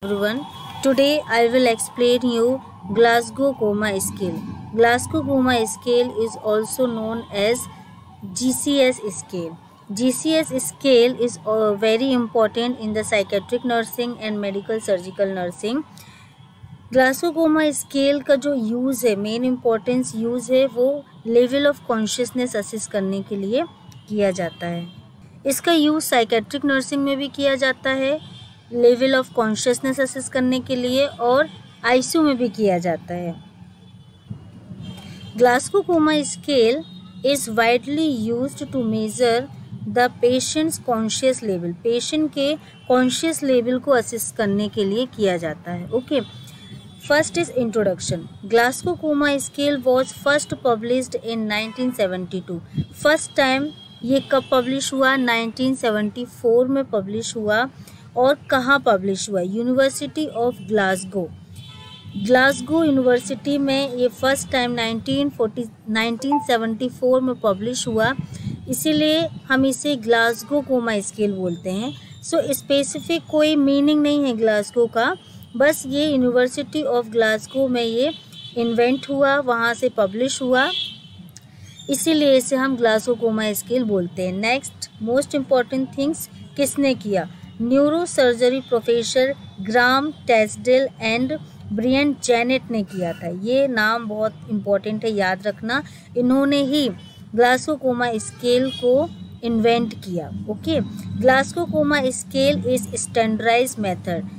Everyone, today I will explain you Glasgow Coma Scale. Glasgow Coma Scale is also known as GCS scale. GCS scale is very important in the psychiatric nursing and medical surgical nursing. Glasgow coma scale का जो use है, main importance use है, वो level of consciousness assess करने के लिए किया जाता है। इसका यूज़ साइकेट्रिक नर्सिंग में भी किया जाता है, लेवल ऑफ कॉन्शियसनेस असेस करने के लिए, और आईसीयू में भी किया जाता है। Glasgow coma scale is widely used to measure the patients conscious level. Patient के कॉन्शियस लेवल को असेस करने के लिए किया जाता है। Okay, first is introduction. Glasgow coma scale was first published in 1972। First time ये कब पब्लिश हुआ? 1974 में पब्लिश हुआ। और कहाँ पब्लिश हुआ? University of Glasgow. Glasgow university में ये फर्स्ट टाइम 1974 में पब्लिश हुआ, इसीलिए हम इसे ग्लासगो कोमा स्केल बोलते हैं। सो स्पेसिफिक कोई मीनिंग नहीं है ग्लासगो का, बस ये यूनिवर्सिटी ऑफ ग्लासगो में ये इन्वेंट हुआ, वहाँ से पब्लिश हुआ, इसीलिए इसे हम ग्लासगो कोमा स्केल बोलते हैं। नेक्स्ट मोस्ट इम्पॉर्टेंट थिंग्स किसने किया? Neuro surgery professor Graham Teasdale and Bryan Jennett ने किया था। ये नाम बहुत इम्पॉर्टेंट है, याद रखना। इन्होंने ही ग्लासगो कोमा स्केल को इन्वेंट किया। Okay, Glasgow coma scale is standardize method.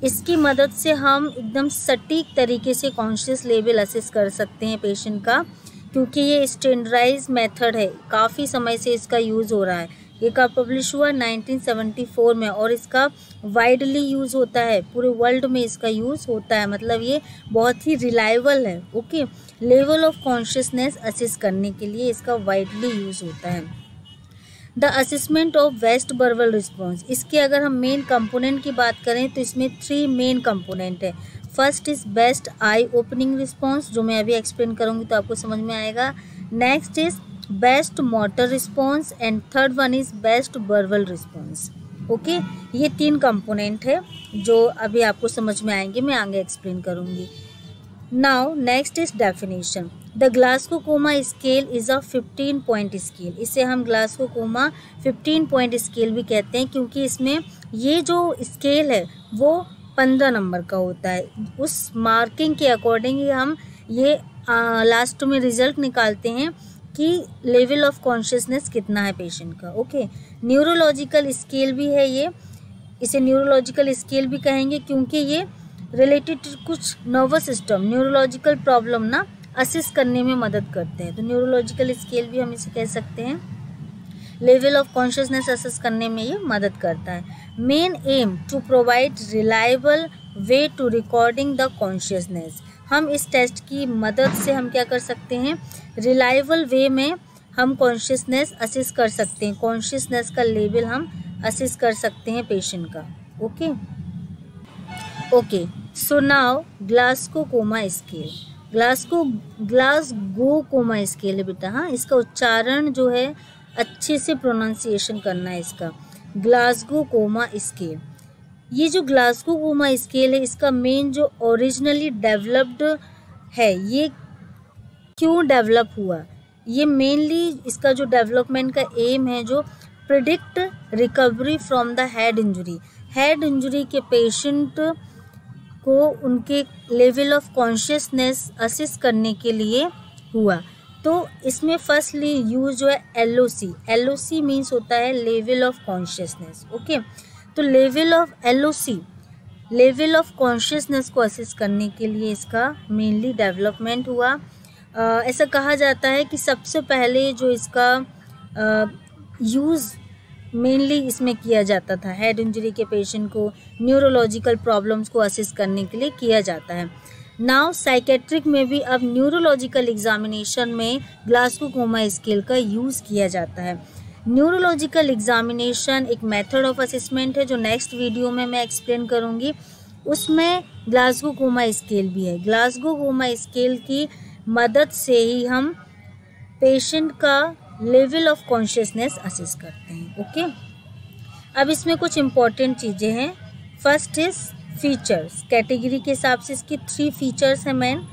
इसकी मदद से हम एकदम सटीक तरीके से कॉन्शियस लेवल असेस कर सकते हैं पेशेंट का, क्योंकि ये स्टैंडर्डाइज मेथड है। काफ़ी समय से इसका यूज़ हो रहा है। ये कब पब्लिश हुआ? 1974 में, और इसका वाइडली यूज़ होता है, पूरे वर्ल्ड में इसका यूज़ होता है, मतलब ये बहुत ही रिलायबल है। Okay, level of consciousness assess करने के लिए इसका वाइडली यूज़ होता है। The assessment of best verbal response. इसके अगर हम मेन कंपोनेंट की बात करें तो इसमें 3 मेन कंपोनेंट है। First is best eye opening response, जो मैं अभी एक्सप्लेन करूँगी तो आपको समझ में आएगा। Next is best motor response and third one is best verbal response. Okay, ये 3 कंपोनेंट है जो अभी आपको समझ में आएंगे, मैं आगे एक्सप्लेन करूँगी। Now next is definition. The Glasgow coma scale is a 15 point scale. इसे हम ग्लासगो कोमा 15 पॉइंट स्केल भी कहते हैं, क्योंकि इसमें ये जो स्केल है वो 15 नंबर का होता है। उस मार्किंग के अकॉर्डिंग ही हम ये लास्ट में रिजल्ट निकालते हैं कि लेवल ऑफ कॉन्शियसनेस कितना है पेशेंट का। ओके, न्यूरोलॉजिकल स्केल भी है ये, इसे न्यूरोलॉजिकल स्केल भी कहेंगे, क्योंकि ये रिलेटेड कुछ नर्वस सिस्टम न्यूरोलॉजिकल प्रॉब्लम ना असिस्ट करने में मदद करते हैं, तो न्यूरोलॉजिकल स्केल भी हम इसे कह सकते हैं। लेवल ऑफ कॉन्शियसनेस असेस करने में ये मदद करता है। Main aim to provide reliable way to recording the consciousness. हम इस टेस्ट की मदद से हम क्या कर सकते हैं? रिलायबल वे में हम कॉन्शियसनेस असेस कर सकते हैं, कॉन्शियसनेस का लेवल हम असेस कर सकते हैं पेशेंट का। Okay okay, so now Glasgow coma scale. Glasgow coma scale है बेटा, हाँ, इसका उच्चारण जो है अच्छे से प्रोनाउंसिएशन करना है इसका। ग्लासगो कोमा स्केल, ये जो ग्लासगो कोमा स्केल है, इसका मेन जो ओरिजिनली डेवलप्ड है, ये क्यों डेवलप हुआ? ये मेनली इसका जो डेवलपमेंट का एम है, जो predict recovery from the head injury. Head injury के पेशेंट को उनके लेवल ऑफ कॉन्शियसनेस असेस करने के लिए हुआ। तो इसमें फर्स्टली यूज जो है LOC। LOC मीन्स होता है लेवल ऑफ कॉन्शियसनेस। ओके, तो level of LOC, level of consciousness को असेस करने के लिए इसका मेनली डेवलपमेंट हुआ। ऐसा कहा जाता है कि सबसे पहले जो इसका यूज़ मेनली इसमें किया जाता था, हेड इंजरी के पेशेंट को न्यूरोलॉजिकल प्रॉब्लम्स को असेस करने के लिए किया जाता है। नाउ साइकेट्रिक में भी अब न्यूरोलॉजिकल एग्जामिनेशन में ग्लासगो कोमा स्केल का यूज़ किया जाता है। न्यूरोलॉजिकल एग्जामिनेशन एक मेथड ऑफ असेसमेंट है, जो नेक्स्ट वीडियो में मैं एक्सप्लेन करूँगी। उसमें ग्लासगो कोमा स्केल भी है। ग्लासगो कोमा स्केल की मदद से ही हम पेशेंट का लेवल ऑफ कॉन्शियसनेस असेस करते हैं। ओके, अब इसमें कुछ इम्पॉर्टेंट चीज़ें हैं। फर्स्ट इज फीचर्स, कैटेगरी के हिसाब से इसकी 3 फीचर्स हैं मेन।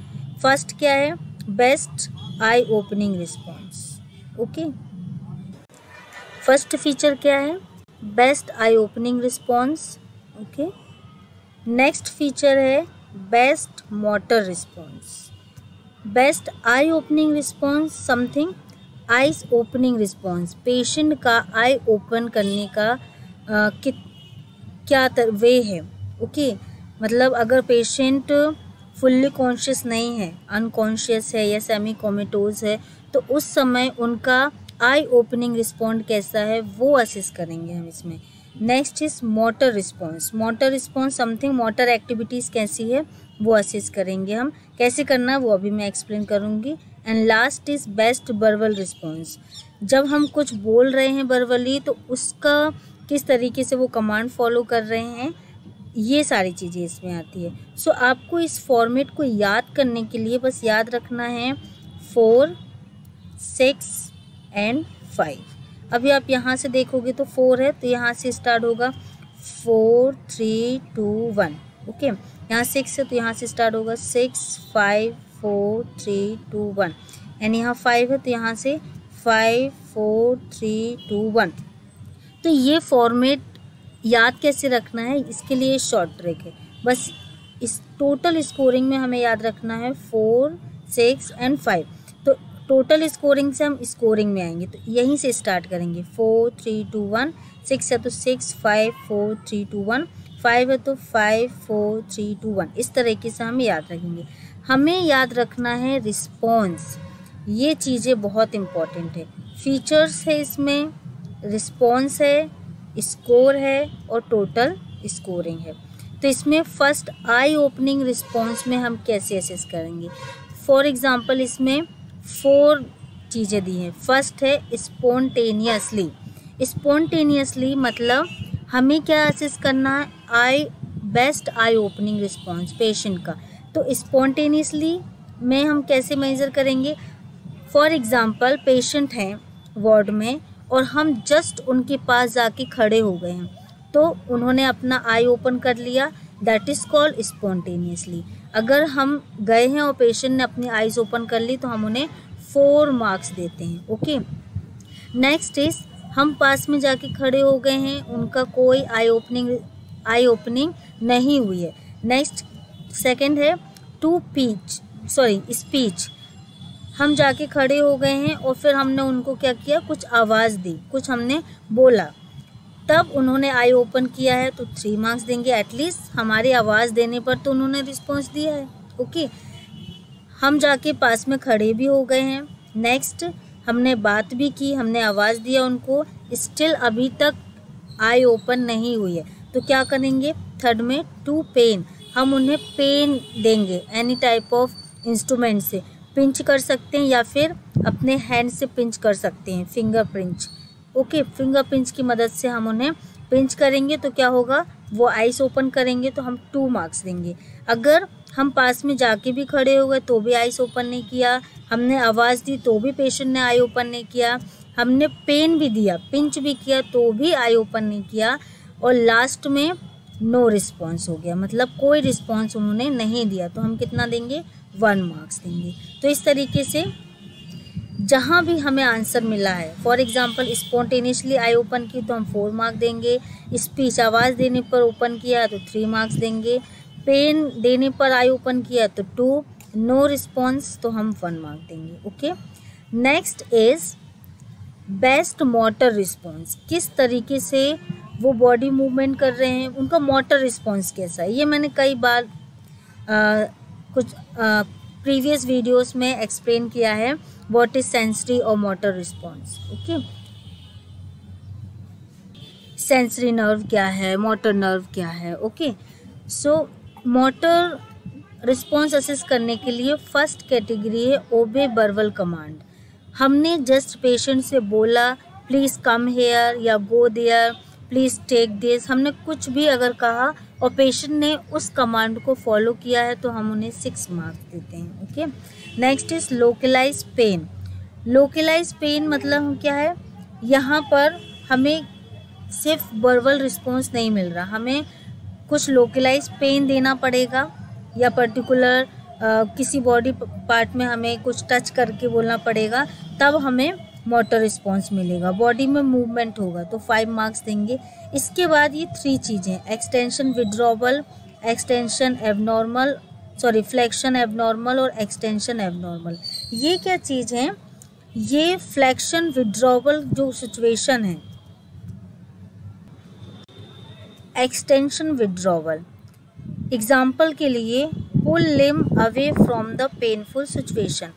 फर्स्ट क्या है, best eye opening response. Okay, first feature क्या है, best eye opening response. Okay, next feature है best motor response. Best eye opening response something eyes opening response, patient का आई ओपन करने का क्या वे है। ओके, मतलब अगर पेशेंट फुल्ली कॉन्शियस नहीं है, अनकॉन्शियस है या सेमी कोमेटोज है, तो उस समय उनका आई ओपनिंग रिस्पॉन्ड कैसा है वो असेस करेंगे हम इसमें। Next is motor response. Motor response something motor activities कैसी है वो असेस करेंगे हम, कैसे करना वो अभी मैं एक्सप्लेन करूँगी। And last is best verbal response, जब हम कुछ बोल रहे हैं वर्बली तो उसका किस तरीके से वो कमांड फॉलो कर रहे हैं, ये सारी चीज़ें इसमें आती है। सो आपको इस फॉर्मेट को याद करने के लिए बस याद रखना है 4, 6 एंड 5। अभी आप यहाँ से देखोगे तो 4 है तो यहाँ से स्टार्ट होगा 4 3 2 1। ओके, यहाँ 6 है तो यहाँ से स्टार्ट होगा 6 5 4 3 2 1। एंड यहाँ 5 है तो यहाँ से 5 4 3 2 1। तो ये फॉर्मेट याद कैसे रखना है, इसके लिए शॉर्ट ट्रिक है। बस इस टोटल स्कोरिंग में हमें याद रखना है 4 6 एंड 5। तो टोटल स्कोरिंग से हम स्कोरिंग में आएंगे, तो यहीं से स्टार्ट करेंगे 4 3 2 1। 6 है तो 6 5 4 3 2 1। 5 है तो 5 4 3 2 1। इस तरीके से हम याद रखेंगे। हमें याद रखना है रिस्पॉन्स, ये चीज़ें बहुत इम्पॉर्टेंट है। फीचर्स है इसमें, रिस्पॉन्स है, स्कोर है और टोटल स्कोरिंग है। तो इसमें फर्स्ट आई ओपनिंग रिस्पॉन्स में हम कैसे असेस करेंगे। फॉर एग्जांपल इसमें 4 चीज़ें दी हैं। फर्स्ट है स्पॉन्टेनियसली। स्पॉन्टेनियसली मतलब हमें क्या असेस करना है, best eye opening response patient का। तो स्पॉन्टेनियसली में हम कैसे मेजर करेंगे। फॉर एग्ज़ाम्पल पेशेंट हैं वार्ड में और हम जस्ट उनके पास जाके खड़े हो गए हैं, तो उन्होंने अपना आई ओपन कर लिया, दैट इज़ कॉल्ड स्पॉन्टेनियसली। अगर हम गए हैं और पेशेंट ने अपनी आइज़ ओपन कर ली तो हम उन्हें 4 मार्क्स देते हैं। ओके, नेक्स्ट इज हम पास में जाके खड़े हो गए हैं, उनका कोई आई ओपनिंग नहीं हुई है। नेक्स्ट सेकंड है स्पीच। हम जाके खड़े हो गए हैं और फिर हमने उनको क्या किया, कुछ आवाज़ दी, कुछ हमने बोला, तब उन्होंने आई ओपन किया है तो 3 मार्क्स देंगे। एटलीस्ट हमारी आवाज़ देने पर तो उन्होंने रिस्पॉन्स दिया है। ओके, हम जाके पास में खड़े भी हो गए हैं। नेक्स्ट हमने बात भी की, हमने आवाज़ दिया उनको, स्टिल अभी तक आई ओपन नहीं हुई है, तो क्या करेंगे। थर्ड में टू पेन, हम उन्हें पेन देंगे एनी टाइप ऑफ इंस्ट्रूमेंट से, पिंच कर सकते हैं या फिर अपने हैंड से पिंच कर सकते हैं, finger pinch. Okay, finger pinch की मदद से हम उन्हें पिंच करेंगे तो क्या होगा, वो आइस ओपन करेंगे तो हम 2 मार्क्स देंगे। अगर हम पास में जाके भी खड़े हो गए तो भी आइस ओपन नहीं किया, हमने आवाज़ दी तो भी पेशेंट ने आई ओपन नहीं किया, हमने पेन भी दिया, पिंच भी किया तो भी आई ओपन नहीं किया, और लास्ट में नो रिस्पॉन्स हो गया, मतलब कोई रिस्पॉन्स उन्होंने नहीं दिया, तो हम कितना देंगे, 1 मार्क्स देंगे। तो इस तरीके से जहाँ भी हमें आंसर मिला है, for example spontaneously I open की तो हम 4 मार्क्स देंगे, स्पीच आवाज़ देने पर ओपन किया तो 3 मार्क्स देंगे, पेन देने पर आई ओपन किया तो 2, नो रिस्पॉन्स तो हम 1 मार्क देंगे। Okay, next is best motor response, किस तरीके से वो बॉडी मूवमेंट कर रहे हैं, उनका मोटर रिस्पॉन्स कैसा है। ये मैंने कई बार कुछ प्रीवियस वीडियोस में एक्सप्लेन किया है, व्हाट इज सेंसरी और motor response. Okay, sensory nerve क्या है, मोटर नर्व क्या है। Okay, so motor response assess करने के लिए फर्स्ट कैटेगरी है ओबे वर्बल कमांड। हमने जस्ट पेशेंट से बोला प्लीज़ कम हेयर या go there, please take this, हमने कुछ भी अगर कहा और पेशेंट ने उस कमांड को फॉलो किया है तो हम उन्हें 6 मार्क्स देते हैं। Okay, next is localize pain. Localize pain मतलब क्या है, यहाँ पर हमें सिर्फ वर्बल रिस्पॉन्स नहीं मिल रहा, हमें कुछ लोकलाइज पेन देना पड़ेगा या पर्टिकुलर किसी बॉडी पार्ट में हमें कुछ टच करके बोलना पड़ेगा, तब हमें मोटर रिस्पॉन्स मिलेगा, बॉडी में मूवमेंट होगा तो 5 मार्क्स देंगे। इसके बाद ये 3 चीज़ें, extension withdrawal, extension abnormal, flexion abnormal और एक्सटेंशन एबनॉर्मल। ये क्या चीज़ है? ये फ्लेक्शन विड्रॉवल जो सिचुएशन है, एक्सटेंशन विड्रॉवल, एग्जाम्पल के लिए pull limb away from the painful situation.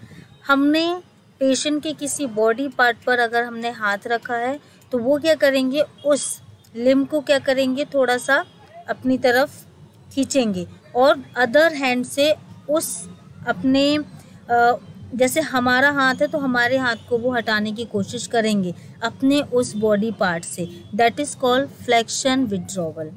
हमने पेशेंट के किसी बॉडी पार्ट पर अगर हमने हाथ रखा है तो वो क्या करेंगे, उस लिम को क्या करेंगे, थोड़ा सा अपनी तरफ खींचेंगे और अदर हैंड से उस अपने जैसे हमारा हाथ है तो हमारे हाथ को वो हटाने की कोशिश करेंगे अपने उस बॉडी पार्ट से। That is called flexion withdrawal.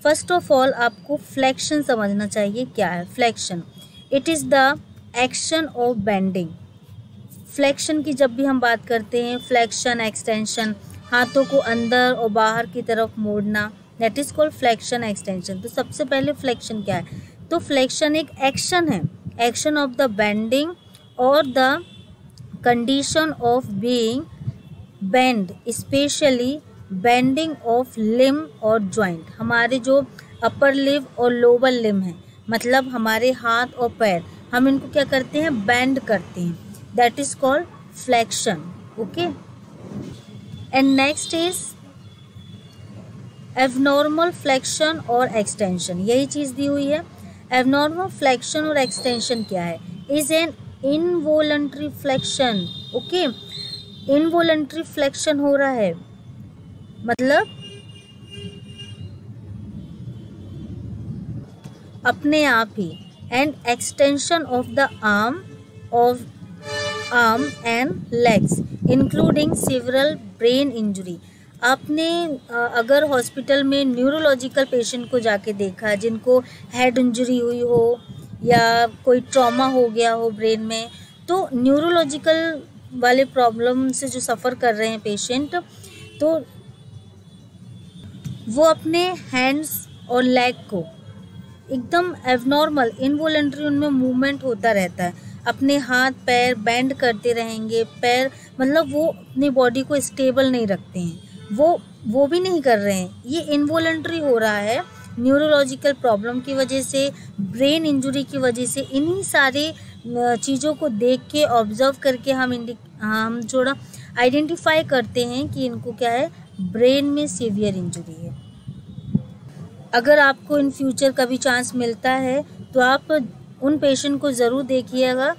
First of all आपको फ्लेक्शन समझना चाहिए क्या है। Flexion, it is the action of bending. Flexion की जब भी हम बात करते हैं, फ्लेक्शन, एक्सटेंशन, हाथों को अंदर और बाहर की तरफ मोड़ना, that is called flexion extension. तो सबसे पहले फ्लेक्शन क्या है? तो फ्लेक्शन एक एक्शन है, एक्शन ऑफ द बेंडिंग और the condition of being bend, specially bending of limb और जॉइंट। हमारे जो अपर लिम और लोअर लिम है, मतलब हमारे हाथ और पैर, हम इनको क्या करते हैं, बेंड करते हैं, that is called flexion. Okay, and next is abnormal flexion और एक्सटेंशन। यही चीज़ दी हुई है। एबनॉर्मल फ्लेक्शन और एक्सटेंशन क्या है? Is an involuntary flexion. Okay, involuntary flexion हो रहा है, मतलब अपने आप ही। And extension of the arm and legs including several brain injury. आपने अगर हॉस्पिटल में न्यूरोलॉजिकल पेशेंट को जाके देखा जिनको हेड इंजरी हुई हो या कोई ट्रॉमा हो गया हो ब्रेन में, तो न्यूरोलॉजिकल वाले प्रॉब्लम से जो सफ़र कर रहे हैं पेशेंट, तो वो अपने हैंड्स और लेग को एकदम एबनॉर्मल, इनवॉलंटरी उनमें मूवमेंट होता रहता है, अपने हाथ पैर बेंड करते रहेंगे, पैर मतलब वो अपनी बॉडी को स्टेबल नहीं रखते हैं, वो भी नहीं कर रहे हैं। ये इनवॉलंटरी हो रहा है न्यूरोलॉजिकल प्रॉब्लम की वजह से, ब्रेन इंजरी की वजह से। इन्हीं सारे चीज़ों को देख के, ऑब्जर्व करके हम थोड़ा आइडेंटिफाई करते हैं कि इनको क्या है, ब्रेन में सीवियर इंजरी है। अगर आपको इन फ्यूचर कभी चांस मिलता है तो आप उन पेशेंट को ज़रूर देखिएगा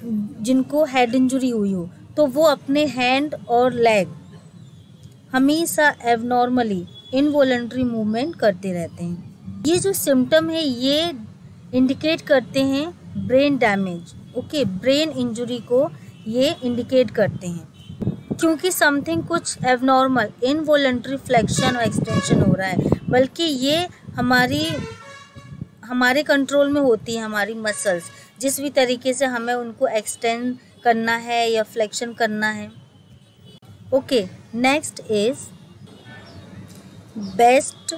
जिनको हेड इंजरी हुई हो, तो वो अपने हैंड और लेग हमेशा एबनॉर्मली इनवॉलंटरी मूवमेंट करते रहते हैं। ये जो सिम्टम है ये इंडिकेट करते हैं brain damage. Okay, brain injury को ये इंडिकेट करते हैं, क्योंकि समथिंग कुछ एबनॉर्मल इनवॉलंटरी फ्लेक्शन और एक्सटेंशन हो रहा है, बल्कि ये हमारे कंट्रोल में होती है हमारी मसल्स, जिस भी तरीके से हमें उनको एक्सटेंड करना है या फ्लेक्शन करना है। Okay, next is best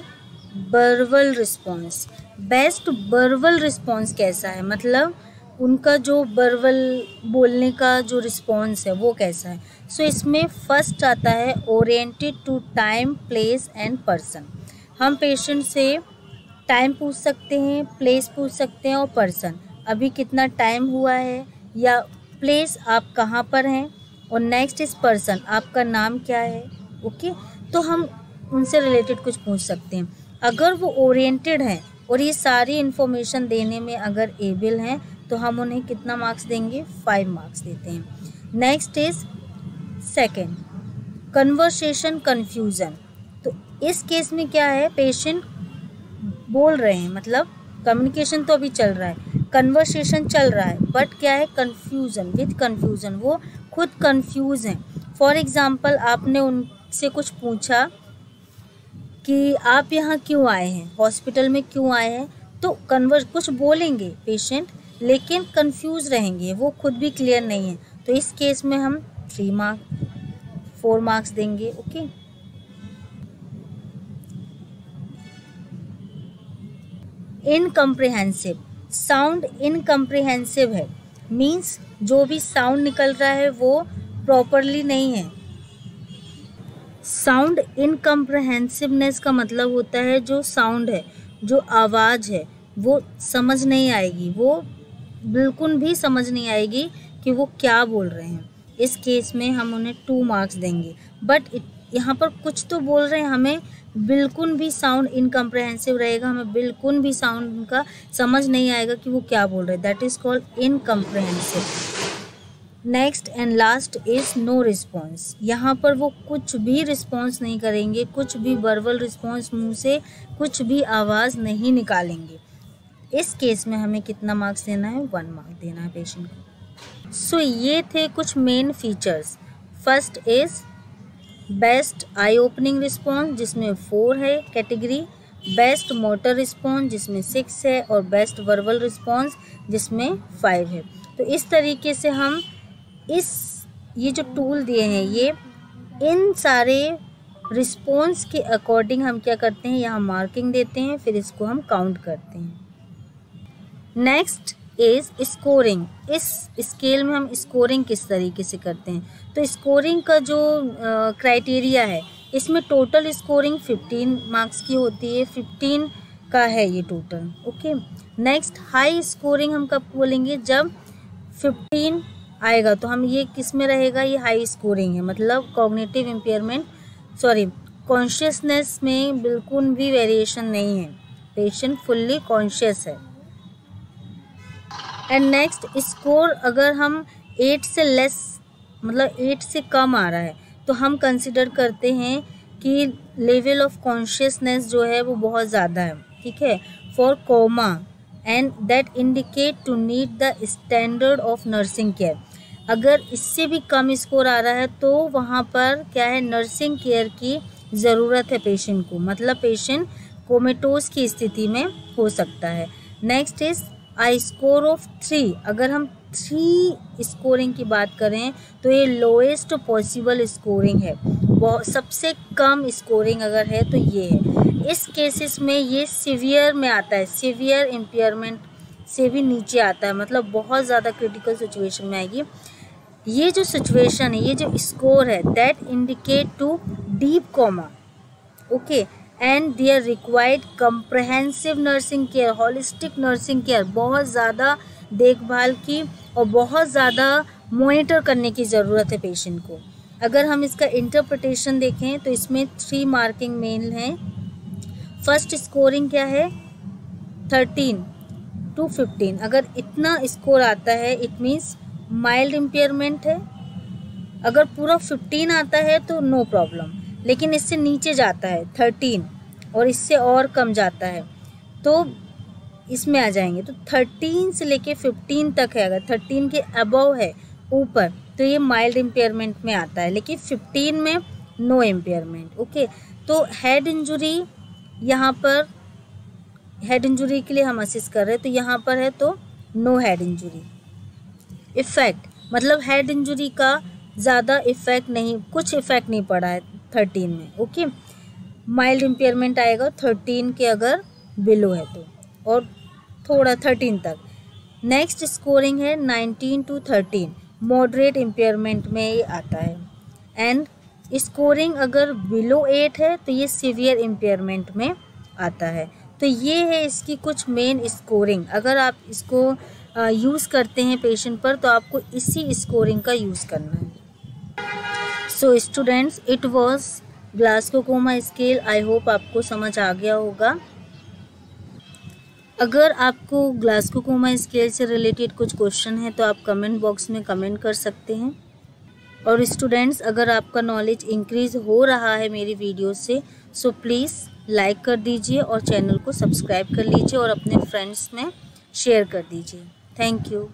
verbal response. Best verbal response कैसा है, मतलब उनका जो वर्बल बोलने का जो रिस्पॉन्स है वो कैसा है। सो इसमें फर्स्ट आता है oriented to time, place and person. हम पेशेंट से टाइम पूछ सकते हैं, प्लेस पूछ सकते हैं और पर्सन, अभी कितना टाइम हुआ है, या प्लेस आप कहाँ पर हैं, और नेक्स्ट इस पर्सन, आपका नाम क्या है। ओके, तो हम उनसे रिलेटेड कुछ पूछ सकते हैं। अगर वो ओरिएंटेड हैं और ये सारी इन्फॉर्मेशन देने में अगर एबल हैं तो हम उन्हें कितना मार्क्स देंगे, 5 मार्क्स देते हैं। Next is second, conversation confusion. तो इस केस में क्या है, पेशेंट बोल रहे हैं, मतलब कम्युनिकेशन तो अभी चल रहा है, कन्वर्सेशन चल रहा है, बट क्या है, कन्फ्यूज़न, विद कन्फ्यूज़न, वो खुद कन्फ्यूज़ हैं। फॉर एग्ज़ाम्पल आपने उनसे कुछ पूछा कि आप यहाँ क्यों आए हैं, हॉस्पिटल में क्यों आए हैं, तो कुछ बोलेंगे पेशेंट लेकिन कंफ्यूज रहेंगे, वो खुद भी क्लियर नहीं है, तो इस केस में हम 4 मार्क्स देंगे। ओके, इनकम्प्रिहेंसिव, साउंड इनकम्प्रिहेंसिव है, मीन्स जो भी साउंड निकल रहा है वो प्रॉपरली नहीं है। साउंड इनकम्प्रिहेंसिवनेस का मतलब होता है जो साउंड है, जो आवाज़ है वो समझ नहीं आएगी, वो बिल्कुल भी समझ नहीं आएगी कि वो क्या बोल रहे हैं। इस केस में हम उन्हें 2 मार्क्स देंगे। बट यहाँ पर कुछ तो बोल रहे हैं, हमें बिल्कुल भी साउंड इनकम्प्रिहेंसिव रहेगा, हमें बिल्कुल भी साउंड उनका समझ नहीं आएगा कि वो क्या बोल रहे हैं, that is called incomprehensive. Next and last is no response. यहाँ पर वो कुछ भी रिस्पॉन्स नहीं करेंगे, कुछ भी वर्बल रिस्पॉन्स, मुंह से कुछ भी आवाज़ नहीं निकालेंगे। इस केस में हमें कितना मार्क्स देना है? 1 मार्क देना है पेशेंट को। सो ये थे कुछ main features. First is best eye opening response जिसमें 4 है कैटेगरी, बेस्ट मोटर रिस्पॉन्स जिसमें 6 है और बेस्ट वर्बल रिस्पॉन्स जिसमें 5 है। तो इस तरीके से हम ये जो टूल दिए हैं ये इन सारे रिस्पॉन्स के अकॉर्डिंग हम क्या करते हैं, यहाँ मार्किंग देते हैं, फिर इसको हम काउंट करते हैं। Next is scoring. इस स्केल में हम स्कोरिंग किस तरीके से करते हैं, तो स्कोरिंग का जो क्राइटेरिया है इसमें टोटल स्कोरिंग 15 मार्क्स की होती है, 15 का है ये total. Okay, next high scoring हम कब बोलेंगे, जब 15 आएगा तो हम ये किस में रहेगा, ये हाई स्कोरिंग है, मतलब कॉग्निटिव इम्पेयरमेंट कॉन्शियसनेस में बिल्कुल भी वेरिएशन नहीं है, पेशेंट फुल्ली कॉन्शियस है। एंड नेक्स्ट स्कोर अगर हम 8 से लेस मतलब 8 से कम आ रहा है तो हम कंसिडर करते हैं कि लेवल ऑफ कॉन्शियसनेस जो है वो बहुत ज़्यादा है, ठीक है, for coma and that indicate to need the standard of nursing care. अगर इससे भी कम स्कोर आ रहा है तो वहाँ पर क्या है, नर्सिंग केयर की ज़रूरत है पेशेंट को, मतलब पेशेंट कोमेटोज की स्थिति में हो सकता है। Next is I score of 3। अगर हम 3 स्कोरिंग की बात करें तो ये लोएस्ट पॉसिबल स्कोरिंग है, बहुत सबसे कम स्कोरिंग अगर है तो ये है। इस केसेस में ये सीवियर में आता है, सीवियर इम्पेयरमेंट से भी नीचे आता है, मतलब बहुत ज़्यादा क्रिटिकल सिचुएशन में आएगी। ये जो सिचुएशन है, ये जो स्कोर है, that indicate to deep coma, okay, and there required comprehensive nursing care, holistic nursing care, बहुत ज़्यादा देखभाल की और बहुत ज़्यादा मॉनिटर करने की ज़रूरत है पेशेंट को। अगर हम इसका इंटरप्रिटेशन देखें तो इसमें 3 मार्किंग मेन हैं। फर्स्ट स्कोरिंग क्या है, 13 to 15। अगर इतना स्कोर आता है इट मीन्स माइल्ड इम्पेयरमेंट है। अगर पूरा 15 आता है तो नो प्रॉब्लम, लेकिन इससे नीचे जाता है 13 और इससे और कम जाता है तो इसमें आ जाएंगे। तो 13 से लेके 15 तक है, अगर 13 के अबव है ऊपर तो ये माइल्ड इम्पेयरमेंट में आता है, लेकिन 15 में नो इम्पेयरमेंट। ओके, तो हेड इंजुरी, यहाँ पर हेड इंजुरी के लिए हम असिस्ट कर रहे हैं तो यहाँ पर है तो नो हेड इंजुरी। इफ़ेक्ट मतलब हेड इंजुरी का ज़्यादा इफ़ेक्ट नहीं, कुछ इफ़ेक्ट नहीं पड़ा है 13 में। ओके, माइल्ड इम्पेयरमेंट आएगा 13 के अगर बिलो है तो, और थोड़ा 13 तक। नेक्स्ट स्कोरिंग है 19 to 13, मॉडरेट इम्पेयरमेंट में ये आता है। एंड स्कोरिंग अगर बिलो 8 है तो ये सीवियर इम्पेयरमेंट में आता है। तो ये है इसकी कुछ मेन स्कोरिंग। अगर आप इसको यूज़ करते हैं पेशेंट पर तो आपको इसी स्कोरिंग का यूज़ करना है। So students, it was Glasgow coma scale. I hope आपको समझ आ गया होगा। अगर आपको ग्लासगो कोमा स्केल से रिलेटेड कुछ क्वेश्चन है तो आप कमेंट बॉक्स में कमेंट कर सकते हैं। और स्टूडेंट्स, अगर आपका नॉलेज इंक्रीज़ हो रहा है मेरी वीडियो से सो प्लीज़ लाइक कर दीजिए और चैनल को सब्सक्राइब कर लीजिए और अपने फ्रेंड्स में शेयर कर दीजिए। Thank you.